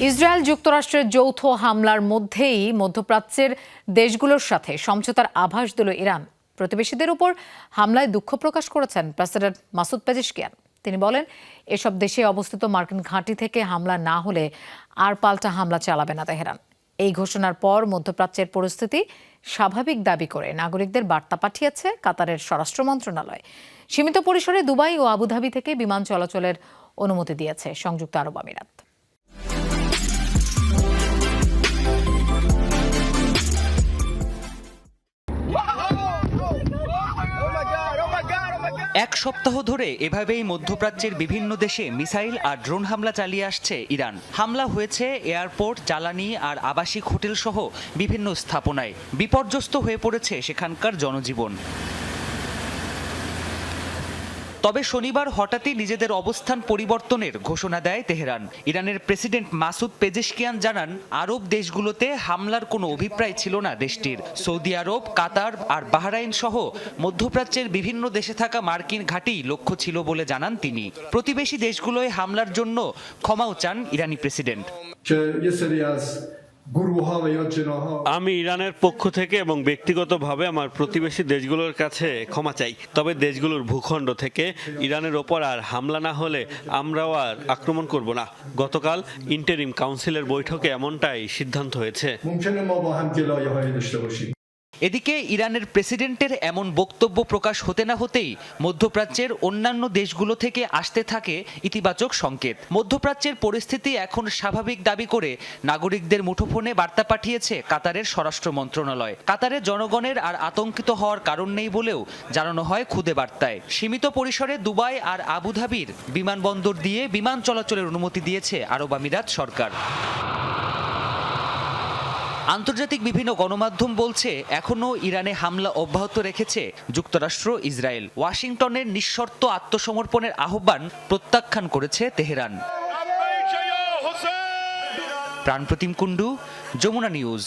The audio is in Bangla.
ইসরায়েল যুক্তরাষ্ট্রের যৌথ হামলার মধ্যেই মধ্যপ্রাচ্যের দেশগুলোর সাথে সমঝোতার আভাস দিল ইরান। প্রতিবেশীদের উপর হামলায় দুঃখ প্রকাশ করেছেন প্রেসিডেন্ট মাসুদ পেজেশকিয়ান। তিনি বলেন, এসব দেশে অবস্থিত মার্কিন ঘাঁটি থেকে হামলা না হলে আর পাল্টা হামলা চালাবে না তেহরান। এই ঘোষণার পর মধ্যপ্রাচ্যের পরিস্থিতি স্বাভাবিক দাবি করে নাগরিকদের বার্তা পাঠিয়েছে কাতারের স্বরাষ্ট্র মন্ত্রণালয়। সীমিত পরিসরে দুবাই ও আবুধাবি থেকে বিমান চলাচলের অনুমতি দিয়েছে সংযুক্ত আরব আমিরাত। এক সপ্তাহ ধরে এভাবেই মধ্যপ্রাচ্যের বিভিন্ন দেশে মিসাইল আর ড্রোন হামলা চালিয়ে আসছে ইরান। হামলা হয়েছে এয়ারপোর্ট, জ্বালানি আর আবাসিক হোটেল সহ বিভিন্ন স্থাপনায়। বিপর্যস্ত হয়ে পড়েছে সেখানকার জনজীবন। তবে শনিবার হঠাৎই নিজেদের অবস্থান পরিবর্তনের ঘোষণা দেয় তেহরান। ইরানের প্রেসিডেন্ট মাসুদ পেজেশকিয়ান জানান, আরব দেশগুলোতে হামলার কোনো অভিপ্রায় ছিল না দেশটির। সৌদি আরব, কাতার আর বাহরাইন সহ মধ্যপ্রাচ্যের বিভিন্ন দেশে থাকা মার্কিন ঘাঁটি লক্ষ্য ছিল বলে জানান তিনি। প্রতিবেশী দেশগুলোয় হামলার জন্য ক্ষমাও চান ইরানি প্রেসিডেন্ট। আমি ইরানের পক্ষ থেকে এবং ব্যক্তিগতভাবে আমার প্রতিবেশী দেশগুলোর কাছে ক্ষমা চাই। তবে দেশগুলোর ভূখণ্ড থেকে ইরানের ওপর আর হামলা না হলে আমরাও আর আক্রমণ করব না। গতকাল ইন্টারিম কাউন্সিলের বৈঠকে এমনটাই সিদ্ধান্ত হয়েছে। এদিকে ইরানের প্রেসিডেন্টের এমন বক্তব্য প্রকাশ হতে না হতেই মধ্যপ্রাচ্যের অন্যান্য দেশগুলো থেকে আসতে থাকে ইতিবাচক সংকেত। মধ্যপ্রাচ্যের পরিস্থিতি এখন স্বাভাবিক দাবি করে নাগরিকদের মুঠোফোনে বার্তা পাঠিয়েছে কাতারের স্বরাষ্ট্র মন্ত্রণালয়। কাতারের জনগণের আর আতঙ্কিত হওয়ার কারণ নেই বলেও জানানো হয় খুদে বার্তায়। সীমিত পরিসরে দুবাই আর আবুধাবির বিমানবন্দর দিয়ে বিমান চলাচলের অনুমতি দিয়েছে আরব আমিরাত সরকার। আন্তর্জাতিক বিভিন্ন গণমাধ্যম বলছে, এখনও ইরানে হামলা অব্যাহত রেখেছে যুক্তরাষ্ট্র, ইসরায়েল। ওয়াশিংটনের নিঃশর্ত আত্মসমর্পণের আহ্বান প্রত্যাখ্যান করেছে তেহরান। প্রাণপ্রতিম কুণ্ডু, যমুনা নিউজ।